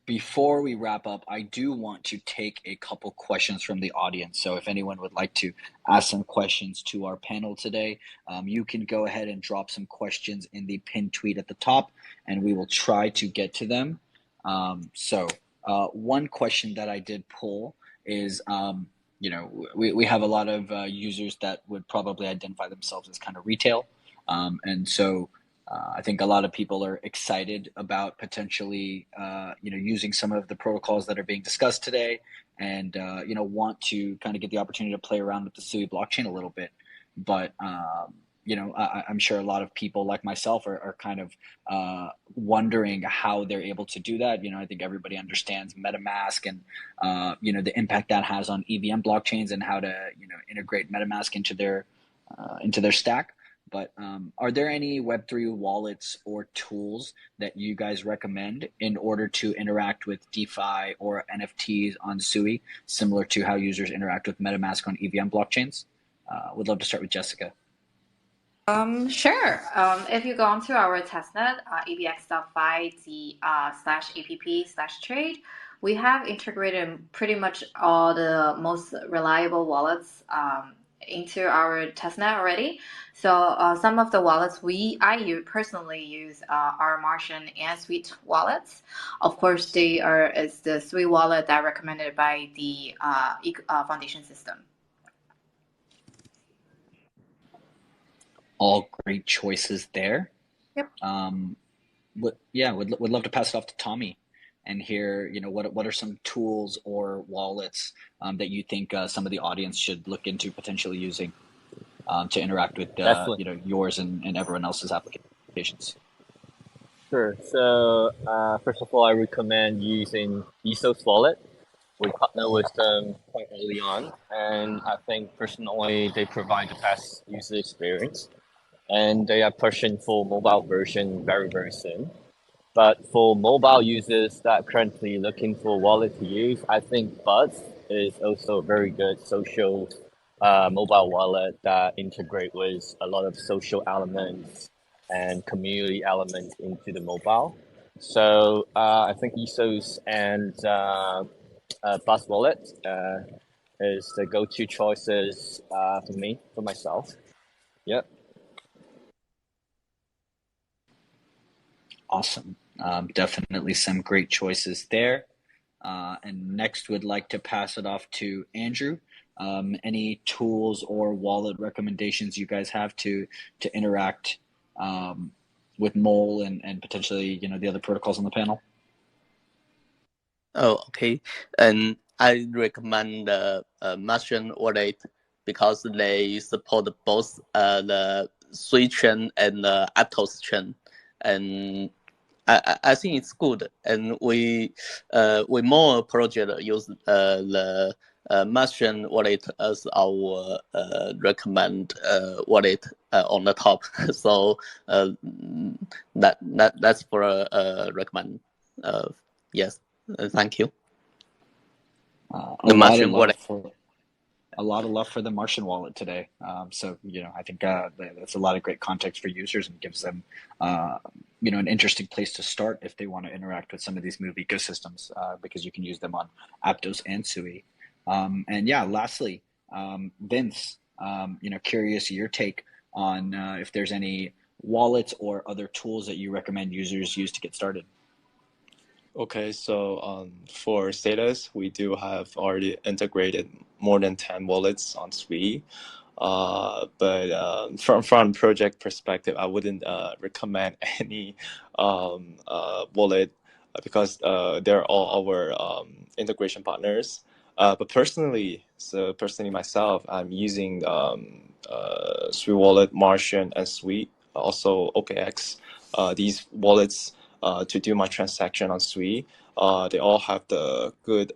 Before we wrap up, I do want to take a couple questions from the audience. So if anyone would like to ask some questions to our panel today, you can go ahead and drop some questions in the pinned tweet at the top, and we will try to get to them. One question that I did pull is, we have a lot of users that would probably identify themselves as kind of retail. I think a lot of people are excited about potentially, using some of the protocols that are being discussed today, and want to kind of get the opportunity to play around with the Sui blockchain a little bit. But I'm sure a lot of people like myself are kind of wondering how they're able to do that. I think everybody understands MetaMask and the impact that has on EVM blockchains and how to integrate MetaMask into their stack. But are there any Web3 wallets or tools that you guys recommend in order to interact with DeFi or NFTs on Sui, similar to how users interact with MetaMask on EVM blockchains? Would love to start with Jessica. Sure. If you go onto our testnet, abex.fi/app/trade, we have integrated pretty much all the most reliable wallets into our testnet already. So some of the wallets I personally use are Martian and Sweet wallets. Of course, it's the Sweet wallet that recommended by the foundation system. All great choices there. Yep. Would love to pass it off to Tommy. and hear, what are some tools or wallets that you think some of the audience should look into potentially using to interact with, Definitely. yours and everyone else's applications. Sure. So first of all, I recommend using Esos Wallet. We partner with them quite early on, and I think personally they provide the best user experience. And they are pushing for mobile version very, very soon. But for mobile users that are currently looking for wallet to use, I think Buzz is also a very good social mobile wallet that integrate with a lot of social elements and community elements into the mobile. So I think Esos and Buzz Wallet is the go-to choices for myself. Yep. Awesome. Definitely some great choices there. And next, would like to pass it off to Andrew. Any tools or wallet recommendations you guys have to interact with Mole and potentially the other protocols on the panel? Oh, okay. And I recommend the Martian wallet because they support both the Sui chain and the Aptos chain, and I think it's good. And we more project use the Martian wallet as our recommend wallet on the top. So that's for recommend. Yes. Thank you. A lot of love for the Martian wallet today. So I think that's a lot of great context for users and gives them an interesting place to start if they want to interact with some of these move ecosystems because you can use them on Aptos and Sui. And yeah, lastly, Vince, curious your take on if there's any wallets or other tools that you recommend users use to get started. Okay, so for Cetus, we do have already integrated more than 10 wallets on Sui. But from project perspective, I wouldn't recommend any wallet because they're all our integration partners. But personally myself, I'm using Sui Wallet, Martian, and Sui, also ABEx. These wallets to do my transaction on Sui. They all have the good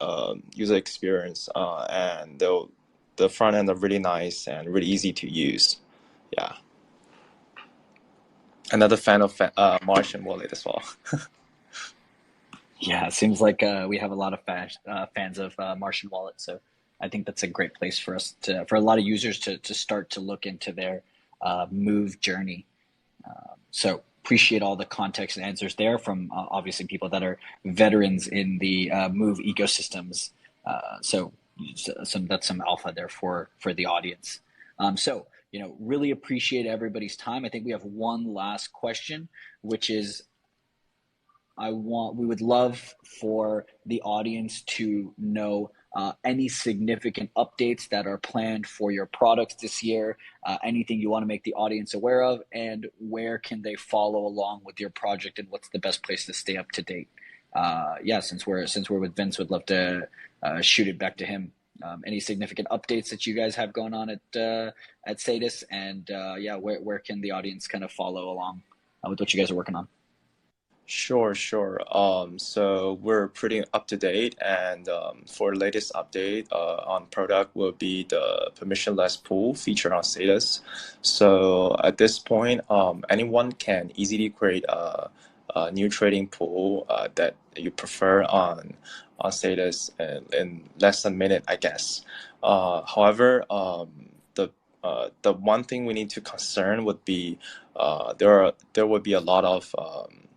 user experience, and the front end are really nice and really easy to use. Yeah. Another fan of Martian wallet as well. Yeah, it seems like we have a lot of fans of Martian Wallet, so I think that's a great place for for a lot of users to start to look into their move journey. So appreciate all the context and answers there from obviously people that are veterans in the move ecosystems. So that's some alpha there for the audience. So really appreciate everybody's time. I think we have one last question, which is we would love for the audience to know any significant updates that are planned for your products this year, anything you want to make the audience aware of, and where can they follow along with your project, and what's the best place to stay up to date. Yeah, since we're with Vince, would love to shoot it back to him. Any significant updates that you guys have going on at Cetus, and yeah, where can the audience kind of follow along with what you guys are working on? Sure. So we're pretty up to date, and for latest update on product will be the permissionless pool feature on Cetus. So at this point, anyone can easily create a new trading pool that you prefer on Cetus in less than a minute, I guess. However, the one thing we need to concern would be there would be a lot of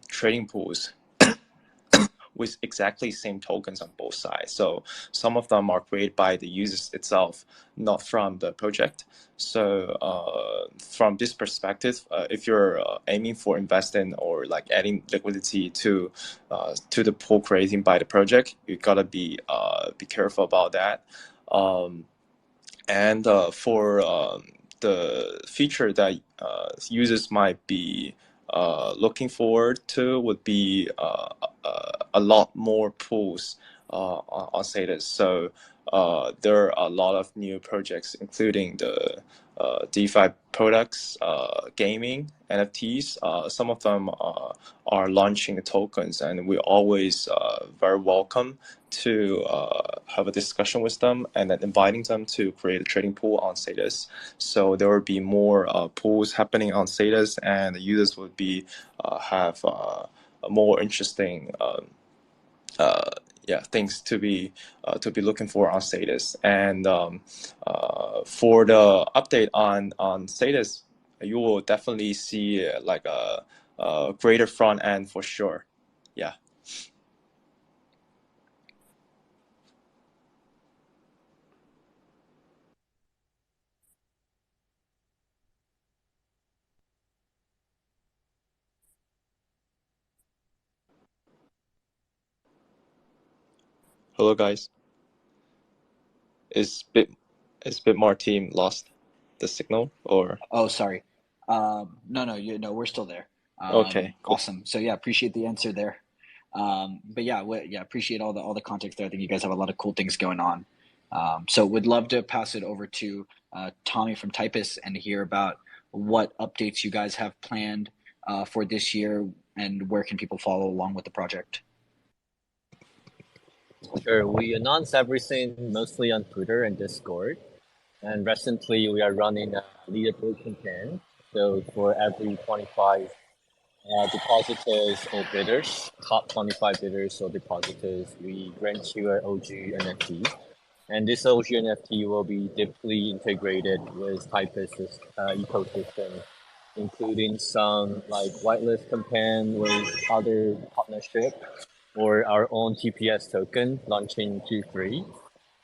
trading pools with exactly same tokens on both sides. So some of them are created by the users itself, not from the project. So from this perspective, if you're aiming for investing or like adding liquidity to the pool created by the project, you gotta be careful about that. And for the feature that users might be looking forward to would be a lot more pools on Cetus. So there are a lot of new projects, including the DeFi products, gaming, NFTs. Some of them are launching tokens, and we're always very welcome to have a discussion with them and then inviting them to create a trading pool on Cetus. So there will be more pools happening on Cetus, and the users would be have more interesting things to be looking for on Cetus. And for the update on Cetus, you will definitely see like a greater front end for sure. Yeah. Hello guys. Is Bitmar team lost the signal or? Oh, sorry. No, we're still there. Okay, cool. Awesome. So yeah, appreciate the answer there. But yeah, appreciate all the context there. I think you guys have a lot of cool things going on. So would love to pass it over to Tommy from Typus and hear about what updates you guys have planned for this year and where can people follow along with the project. Sure, we announce everything mostly on Twitter and Discord. And recently we are running a leaderboard campaign. So for every 25 depositors or bidders, top 25 bidders or depositors, we grant you an OG NFT. And this OG NFT will be deeply integrated with Typus' ecosystem, including some like whitelist campaign with other partnership or our own TPS token launching Q3,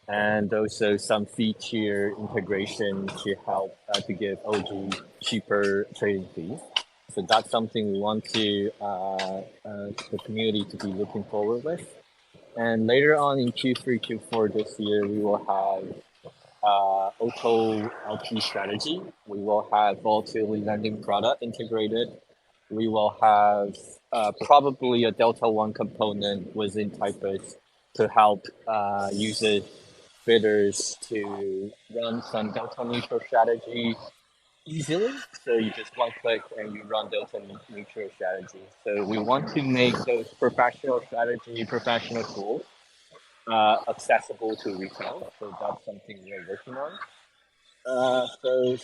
and also some feature integration to help to give OG cheaper trading fees. So that's something we want to the community to be looking forward with. And later on in Q3, Q4 this year, we will have auto LP strategy. We will have volatility lending product integrated. We will have probably a Delta One component within Typus to help users, bidders to run some Delta neutral strategy easily. So you just one click and you run Delta neutral strategy. So we want to make those professional strategy, professional tools accessible to retail. So that's something we're working on. So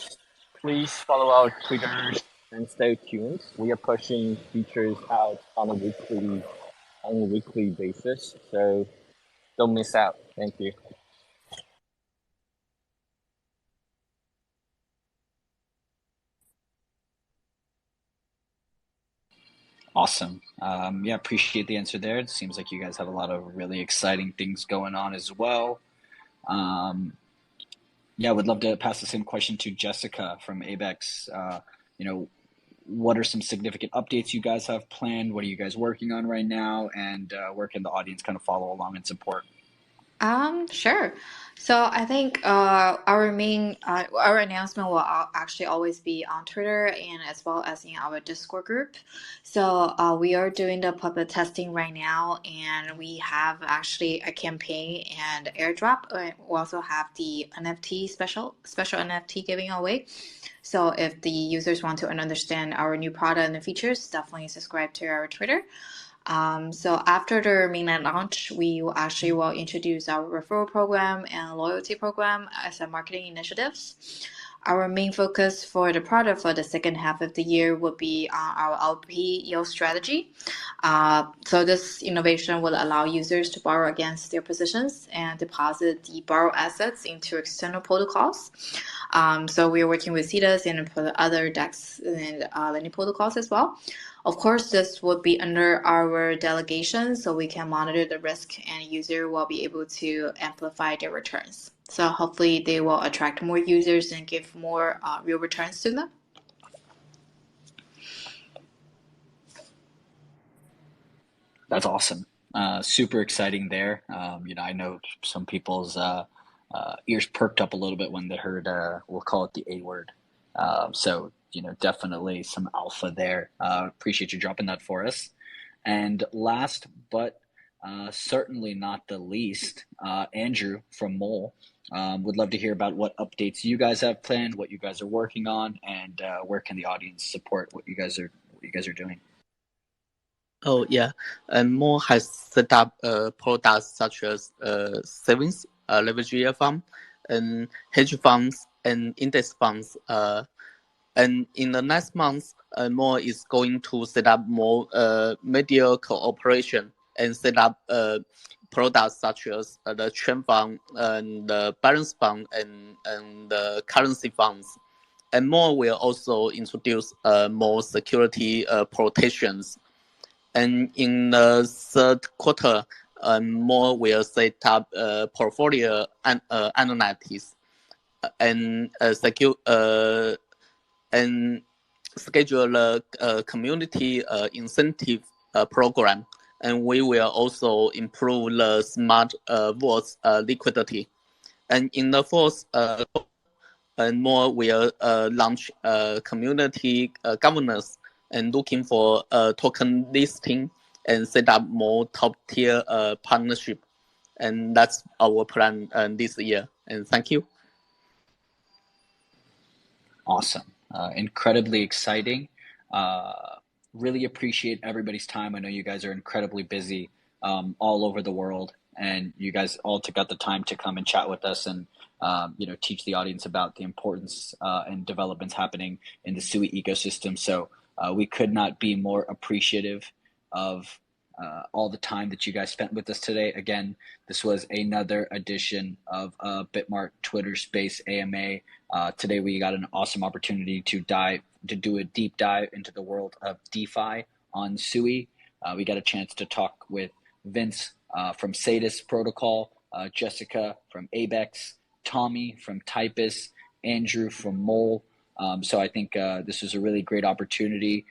please follow our Twitter and stay tuned. We are pushing features out on a weekly basis. So don't miss out. Thank you. Awesome. Appreciate the answer there. It seems like you guys have a lot of really exciting things going on as well. Would love to pass the same question to Jessica from ABEx. What are some significant updates you guys have planned? What are you guys working on right now? And where can the audience kind of follow along and support? Sure. So I think our main our announcement will actually always be on Twitter and as well as in our Discord group. So we are doing the public testing right now, and we have actually a campaign and airdrop. We also have the NFT special NFT giving away. So if the users want to understand our new product and the features, definitely subscribe to our Twitter. So after the mainnet launch, we will introduce our referral program and loyalty program as a marketing initiatives. Our main focus for the product for the second half of the year will be our LP yield strategy. So this innovation will allow users to borrow against their positions and deposit the borrowed assets into external protocols. So we are working with Cetus and other DEX and lending protocols as well. Of course, this would be under our delegation, so we can monitor the risk and user will be able to amplify their returns. So hopefully they will attract more users and give more real returns to them. That's awesome. Super exciting there. I know some people's ears perked up a little bit when they heard, we'll call it the A word. So definitely some alpha there. Appreciate you dropping that for us. And last but certainly not the least, Andrew from Mole. Would love to hear about what updates you guys have planned, what you guys are working on, and where can the audience support what you guys are doing. Oh yeah, and Mo has set up products such as savings, leverage fund, and hedge funds and index funds. And in the next month, Mo is going to set up more media cooperation and set up products such as the trend fund and the balance fund and the currency funds. And Mo will also introduce more security protections. And in the third quarter, Mo will set up portfolio analytics and and schedule a community incentive program. And we will also improve the smart vaults liquidity. And in the fourth and Mo will launch community governance and looking for token listing and set up more top tier partnership. And that's our plan this year. And thank you. Awesome. Incredibly exciting. Really appreciate everybody's time. I know you guys are incredibly busy all over the world, and you guys all took out the time to come and chat with us and teach the audience about the importance and developments happening in the SUI ecosystem. So we could not be more appreciative of all the time that you guys spent with us today. Again, this was another edition of Bitmart Twitter Space AMA. Today we got an awesome opportunity to do a deep dive into the world of DeFi on SUI. We got a chance to talk with Vince from CetusProtocol, Jessica from ABEx, Tommy from Typus, Andrew from Mole. So I think this was a really great opportunity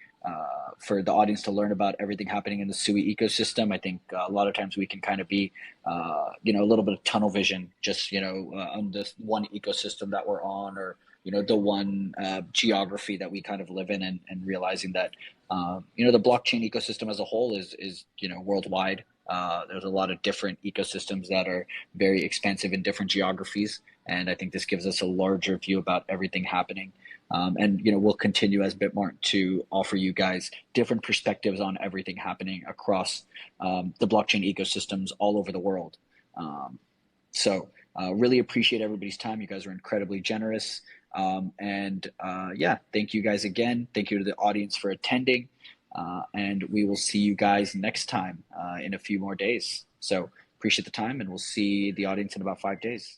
for the audience to learn about everything happening in the SUI ecosystem. I think a lot of times we can kind of be, a little bit of tunnel vision, just, on this one ecosystem that we're on, or, the one geography that we kind of live in, and realizing that, the blockchain ecosystem as a whole is worldwide. There's a lot of different ecosystems that are very expansive in different geographies. And I think this gives us a larger view about everything happening. And we'll continue as Bitmart to offer you guys different perspectives on everything happening across the blockchain ecosystems all over the world. So really appreciate everybody's time. You guys are incredibly generous. And thank you guys again. Thank you to the audience for attending. And we will see you guys next time in a few more days. So appreciate the time, and we'll see the audience in about 5 days.